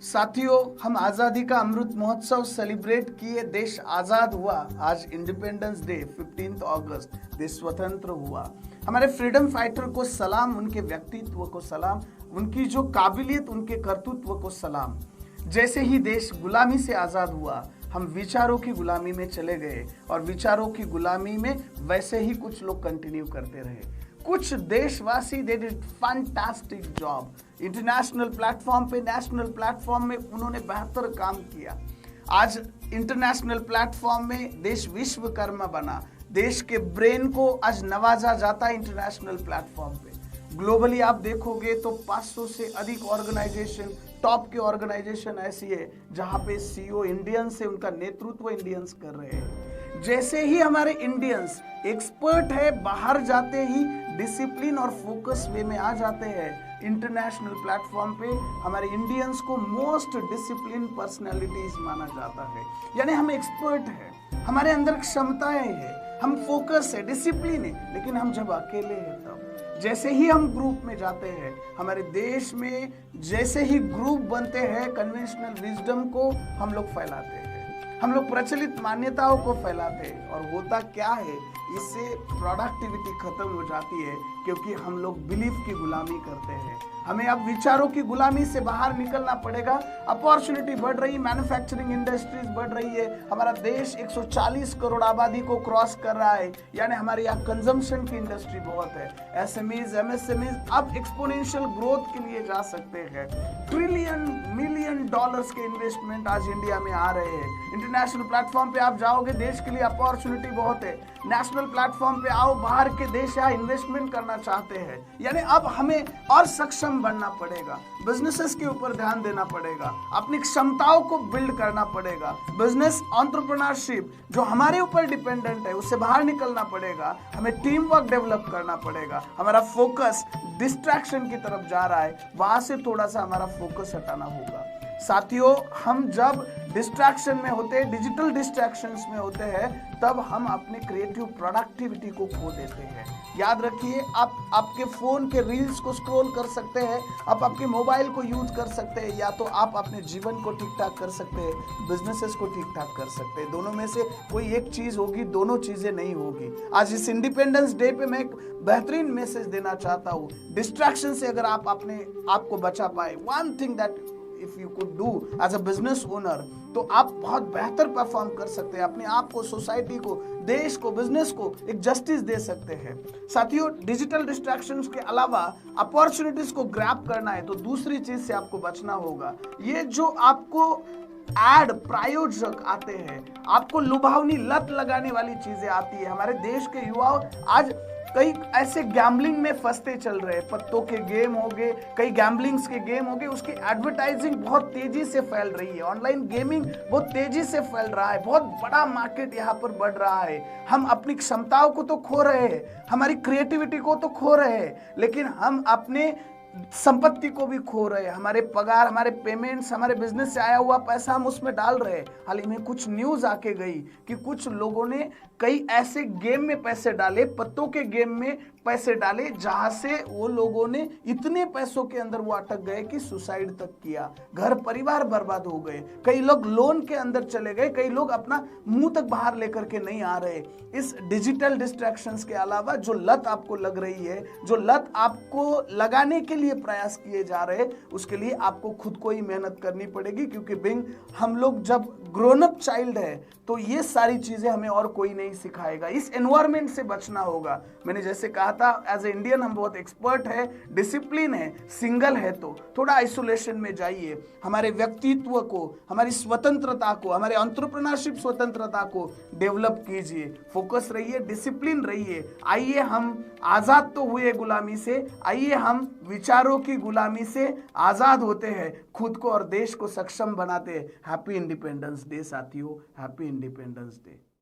साथियों, हम आजादी का अमृत महोत्सव सेलिब्रेट किए। देश आजाद हुआ। आज इंडिपेंडेंस डे 15 अगस्त, देश स्वतंत्र हुआ। हमारे फ्रीडम फाइटर को सलाम, उनके व्यक्तित्व को सलाम, उनकी जो काबिलियत, उनके कर्तृत्व को सलाम। जैसे ही देश गुलामी से आजाद हुआ, हम विचारों की गुलामी में चले गए और विचारों की गुलामी में वैसे ही कुछ लोग कंटिन्यू करते रहे। कुछ देशवासी they did fantastic job. International platform पे, नेशनल प्लेटफॉर्म में उन्होंने बेहतर काम किया। आज इंटरनेशनल प्लेटफॉर्म में देश विश्वकर्मा बना। देश के ब्रेन को आज नवाजा जाता है इंटरनेशनल प्लेटफॉर्म पे। ग्लोबली आप देखोगे तो 500 से अधिक ऑर्गेनाइजेशन, टॉप के ऑर्गेनाइजेशन ऐसी है जहां पे सीईओ इंडियंस है, उनका नेतृत्व इंडियंस कर रहे हैं। जैसे ही हमारे इंडियंस एक्सपर्ट है, बाहर जाते ही डिसिप्लिन और फोकस वे में आ जाते हैं। इंटरनेशनल प्लेटफॉर्म पे हमारे इंडियंस को मोस्ट डिसिप्लिन पर्सनालिटीज माना जाता है। यानी हम एक्सपर्ट हैं, हमारे अंदर क्षमताएं हैं, हम फोकस है, डिसिप्लिन है। लेकिन हम जब अकेले हैं तब, जैसे ही हम ग्रुप में जाते हैं, हमारे देश में जैसे ही ग्रुप बनते हैं, कन्वेंशनल विजडम को हम लोग फैलाते हैं, हम लोग प्रचलित मान्यताओं को फैलाते हैं। और होता क्या है, इससे प्रोडक्टिविटी खत्म हो जाती है, क्योंकि हम लोग बिलीफ की गुलामी करते हैं। हमें अब विचारों की गुलामी से बाहर निकलना पड़ेगा। अपॉर्चुनिटी बढ़ रही, मैन्युफैक्चरिंग इंडस्ट्रीज बढ़ रही है। हमारा देश 140 करोड़ आबादी को क्रॉस कर रहा है, यानी हमारे यहाँ कंजम्पशन की इंडस्ट्री बहुत है। एसएमईज, एमएसएमईज अब एक्सपोनेंशियल ग्रोथ के लिए जा सकते हैं। ट्रिलियन मिलियन डॉलर्स के इन्वेस्टमेंट आज इंडिया में आ रहे हैं। इंटरनेशनल प्लेटफॉर्म पे आप जाओगे, देश के लिए अपॉर्चुनिटी बहुत है। नेशनल प्लेटफॉर्म पे आओ, बाहर के देश यहाँ इन्वेस्टमेंट करना चाहते हैं। यानी अब हमें और सक्षम बनना पड़ेगा, बिजनेसेस के ऊपर ध्यान देना पड़ेगा, अपनी क्षमताओं को बिल्ड करना पड़ेगा। बिजनेस एंटरप्रेन्योरशिप जो हमारे ऊपर डिपेंडेंट है, उससे बाहर निकलना पड़ेगा। हमें टीम वर्क डेवलप करना पड़ेगा। हमारा फोकस डिस्ट्रैक्शन की तरफ जा रहा है, वहां से थोड़ा सा हमारा फोकस हटाना होगा। साथियों, हम जब डिस्ट्रैक्शन में होते हैं, डिजिटल डिस्ट्रैक्शंस में होते हैं, तब हम अपने क्रिएटिव प्रोडक्टिविटी को खो देते हैं। याद रखिए, आप आपके फोन के रील्स को स्क्रॉल कर सकते हैं, आप आपके मोबाइल को यूज कर सकते हैं, या तो आप अपने जीवन को ठीक ठाक कर सकते हैं, बिजनेसेस को ठीक ठाक कर सकते हैं। दोनों में से कोई एक चीज होगी, दोनों चीजें नहीं होगी। आज इस इंडिपेंडेंस डे पे मैं एक बेहतरीन मैसेज देना चाहता हूँ। डिस्ट्रैक्शन से अगर आप अपने आप को बचा पाए, one thing that if you could do as a business owner, तो आप बहुत बेहतर परफॉर्म कर सकते हैं। अपने आप को, सोसाइटी को, देश को, बिजनेस को एक जस्टिस दे सकते हैं। साथियों, डिजिटल डिस्ट्रैक्शंस के अलावा अपॉर्चुनिटीज को ग्रैब करना है तो दूसरी चीज से आपको बचना होगा। ये जो आपको एड प्रायोजक आते हैं, आपको लुभावनी लत लगाने वाली चीजें आती है। हमारे देश के युवा आज कई ऐसे गैम्बलिंग में फंसते चल रहे हैं। पत्तों के गेम हो गए, कई गैम्बलिंग्स के गेम हो गए, उसकी एडवर्टाइजिंग बहुत तेजी से फैल रही है। ऑनलाइन गेमिंग बहुत तेजी से फैल रहा है, बहुत बड़ा मार्केट यहाँ पर बढ़ रहा है। हम अपनी क्षमताओं को तो खो रहे हैं, हमारी क्रिएटिविटी को तो खो रहे हैं, लेकिन हम अपने संपत्ति को भी खो रहे हैं। हमारे पगार, हमारे पेमेंट्स, हमारे बिजनेस से आया हुआ पैसा हम उसमें डाल रहे हैं। हाल ही में कुछ न्यूज आके गई कि कुछ लोगों ने कई ऐसे गेम में पैसे डाले, पत्तों के गेम में पैसे डाले, जहां से वो लोगों ने इतने पैसों के अंदर वो अटक गए कि सुसाइड तक किया। घर परिवार बर्बाद हो गए। कई लोग लोन के अंदर चले गए, कई लोग अपना मुंह तक बाहर लेकर के नहीं आ रहे। इस डिजिटल डिस्ट्रैक्शंस के अलावा जो लत आपको लग रही है, जो लत आपको लगाने के लिए प्रयास किए जा रहे हैं, उसके लिए आपको खुद को ही मेहनत करनी पड़ेगी। क्योंकि बिंग हम लोग जब ग्रोन अप चाइल्ड है, तो ये सारी चीजें हमें और कोई नहीं सिखाएगा। इस एनवायरमेंट से बचना होगा। मैंने जैसे कहा था, एज ए इंडियन हम बहुत एक्सपर्ट है, डिसिप्लिन है। सिंगल है तो थोड़ा आइसोलेशन में जाइए। हमारे व्यक्तित्व को, हमारी स्वतंत्रता को, हमारे एंटरप्रेन्योरशिप स्वतंत्रता को डेवलप कीजिए। फोकस रहिए, डिसिप्लिन रहिए। आइए, हम आजाद तो हुए गुलामी से, आइए हम विचारों की गुलामी से आजाद होते हैं, खुद को और देश को सक्षम बनाते हैं। हैप्पी इंडिपेंडेंस डे साथियों, हैप्पी इंडिपेंडेंस डे।